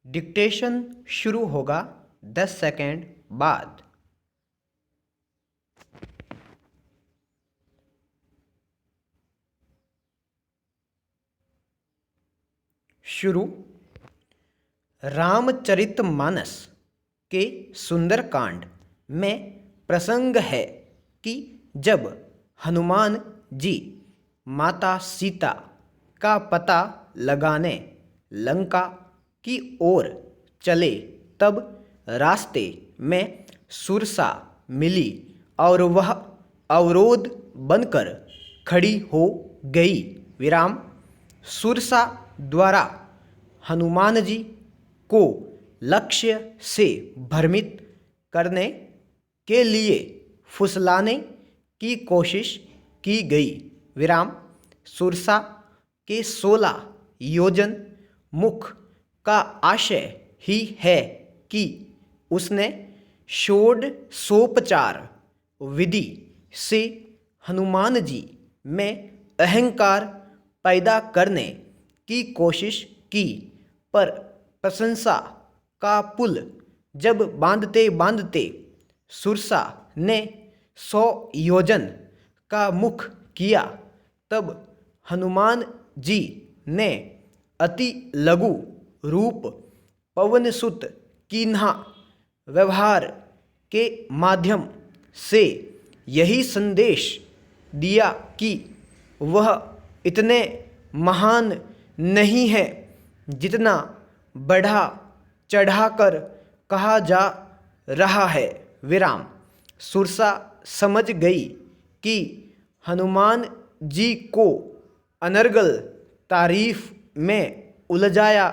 Dictation शुरू होगा 10 second बाद। शुरू। रामचरितमानस के सुंदरकांड में प्रसंग है कि जब हनुमान जी माता सीता का पता लगाने लंका की ओर चले तब रास्ते में सुरसा मिली और वह अवरोध बनकर खड़ी हो गई। विराम। सुरसा द्वारा हनुमान जी को लक्ष्य से भ्रमित करने के लिए फुसलाने की कोशिश की गई। विराम। सुरसा के 16 योजन मुख का आशय ही है कि उसने षोडशोपचार विधि से हनुमान जी में अहंकार पैदा करने की कोशिश की, पर प्रशंसा का पुल जब बांधते बांधते सुरसा ने 100 योजन का मुख किया तब हनुमान जी ने अति लघु रूप पवनसुत कीन्हा व्यवहार के माध्यम से यही संदेश दिया कि वह इतने महान नहीं है जितना बढ़ा चढ़ाकर कहा जा रहा है। विराम। सुरसा समझ गई कि हनुमान जी को अनर्गल तारीफ में उलझाया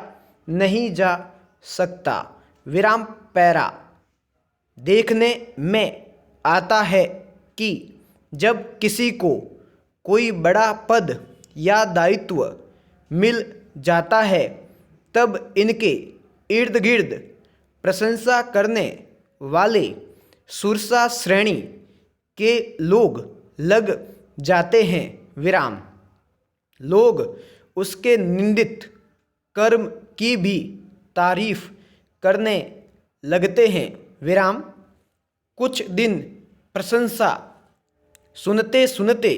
नहीं जा सकता। विराम। पैरा। देखने में आता है कि जब किसी को कोई बड़ा पद या दायित्व मिल जाता है तब इनके इर्द गिर्द प्रशंसा करने वाले सुरसा श्रेणी के लोग लग जाते हैं। विराम। लोग उसके निंदित कर्म की भी तारीफ करने लगते हैं। विराम। कुछ दिन प्रशंसा सुनते सुनते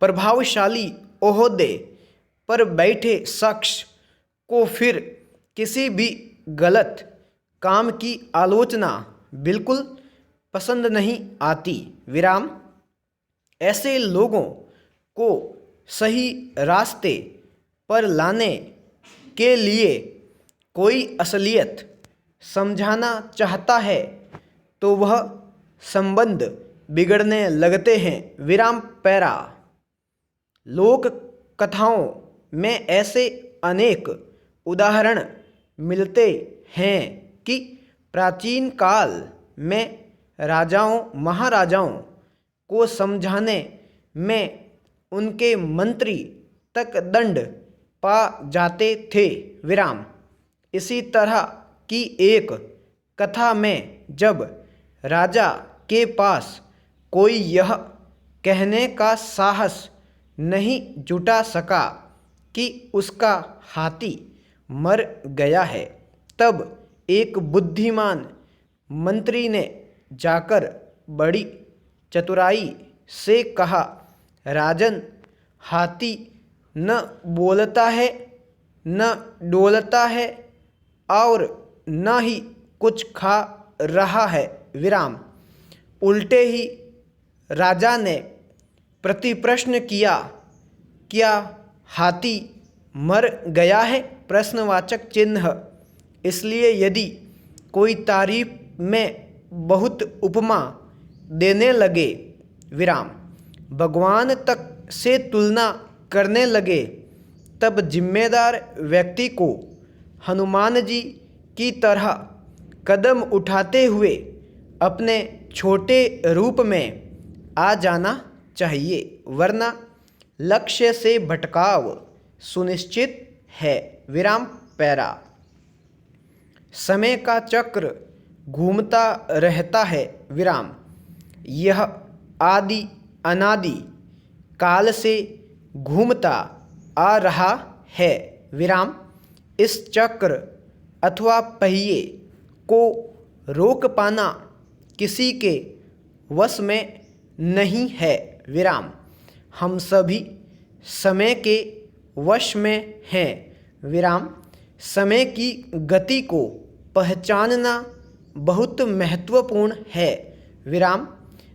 प्रभावशाली ओहदे पर बैठे शख्स को फिर किसी भी गलत काम की आलोचना बिल्कुल पसंद नहीं आती। विराम। ऐसे लोगों को सही रास्ते पर लाने के लिए कोई असलियत समझाना चाहता है तो वह संबंध बिगड़ने लगते हैं। विराम। पैरा। लोक कथाओं में ऐसे अनेक उदाहरण मिलते हैं कि प्राचीन काल में राजाओं महाराजाओं को समझाने में उनके मंत्री तक दंड पा जाते थे। विराम। इसी तरह की एक कथा में जब राजा के पास कोई यह कहने का साहस नहीं जुटा सका कि उसका हाथी मर गया है तब एक बुद्धिमान मंत्री ने जाकर बड़ी चतुराई से कहा, राजन, हाथी न बोलता है न डोलता है और न ही कुछ खा रहा है। विराम। उल्टे ही राजा ने प्रतिप्रश्न किया, क्या हाथी मर गया है? प्रश्नवाचक चिन्ह। इसलिए यदि कोई तारीफ में बहुत उपमा देने लगे, विराम, भगवान तक से तुलना करने लगे, तब जिम्मेदार व्यक्ति को हनुमान जी की तरह कदम उठाते हुए अपने छोटे रूप में आ जाना चाहिए, वरना लक्ष्य से भटकाव सुनिश्चित है। विराम। पैरा। समय का चक्र घूमता रहता है। विराम। यह आदि अनादि काल से घूमता आ रहा है। विराम। इस चक्र अथवा पहिए को रोक पाना किसी के वश में नहीं है। विराम। हम सभी समय के वश में हैं। विराम। समय की गति को पहचानना बहुत महत्वपूर्ण है। विराम।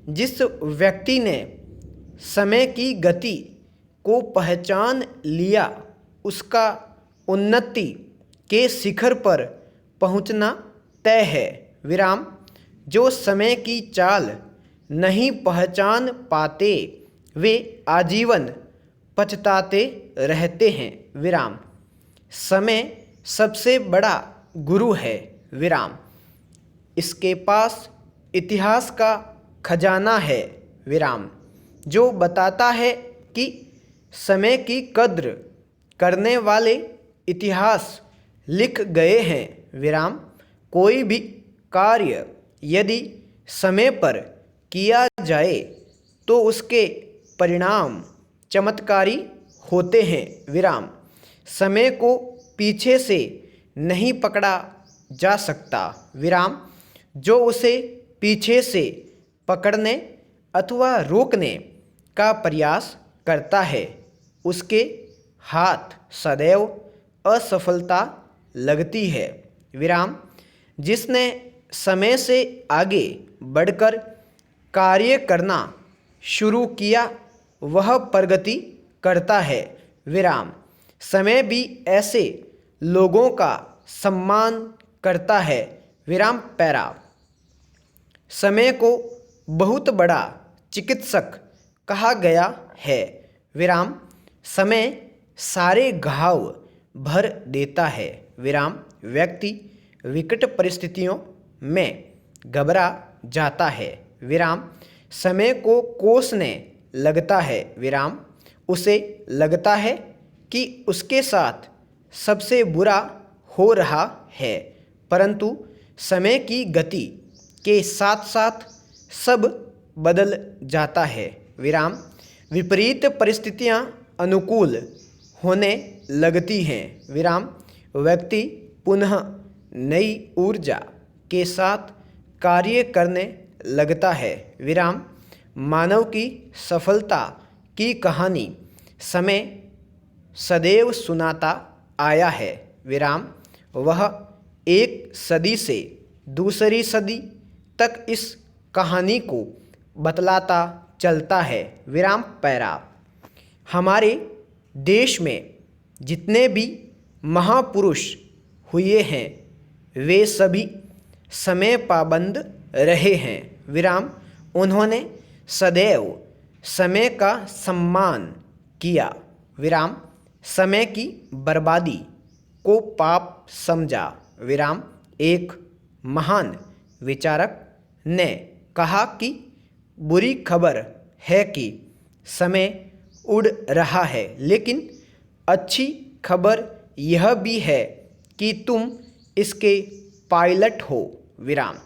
जिस व्यक्ति ने समय की गति को पहचान लिया उसका उन्नति के शिखर पर पहुंचना तय है। विराम। जो समय की चाल नहीं पहचान पाते वे आजीवन पछताते रहते हैं। विराम। समय सबसे बड़ा गुरु है। विराम। इसके पास इतिहास का खजाना है। विराम। जो बताता है कि समय की कद्र करने वाले इतिहास लिख गए हैं। विराम। कोई भी कार्य यदि समय पर किया जाए तो उसके परिणाम चमत्कारी होते हैं। विराम। समय को पीछे से नहीं पकड़ा जा सकता। विराम। जो उसे पीछे से पकड़ने अथवा रोकने का प्रयास करता है उसके हाथ सदैव असफलता लगती है। विराम। जिसने समय से आगे बढ़कर कार्य करना शुरू किया वह प्रगति करता है। विराम। समय भी ऐसे लोगों का सम्मान करता है। विराम। पैरा। समय को बहुत बड़ा चिकित्सक कहा गया है। विराम। समय सारे घाव भर देता है। विराम। व्यक्ति विकट परिस्थितियों में घबरा जाता है। विराम। समय को कोसने लगता है। विराम। उसे लगता है कि उसके साथ सबसे बुरा हो रहा है, परंतु समय की गति के साथ साथ सब बदल जाता है। विराम। विपरीत परिस्थितियां अनुकूल होने लगती हैं। विराम। व्यक्ति पुनः नई ऊर्जा के साथ कार्य करने लगता है। विराम। मानव की सफलता की कहानी समय सदैव सुनाता आया है। विराम। वह एक सदी से दूसरी सदी तक इस कहानी को बतलाता चलता है। विराम। पैरा। हमारे देश में जितने भी महापुरुष हुए हैं वे सभी समय पाबंद रहे हैं। विराम। उन्होंने सदैव समय का सम्मान किया। विराम। समय की बर्बादी को पाप समझा। विराम। एक महान विचारक ने कहा कि बुरी खबर है कि समय उड़ रहा है, लेकिन अच्छी खबर यह भी है कि तुम इसके पायलट हो। विराम।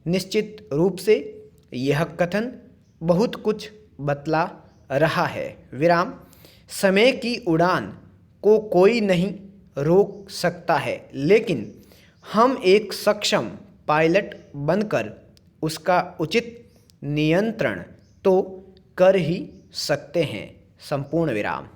निश्चित रूप से यह कथन बहुत कुछ बतला रहा है। विराम। समय की उड़ान को कोई नहीं रोक सकता है, लेकिन हम एक सक्षम पायलट बनकर उसका उचित नियंत्रण तो कर ही सकते हैं। संपूर्ण विराम।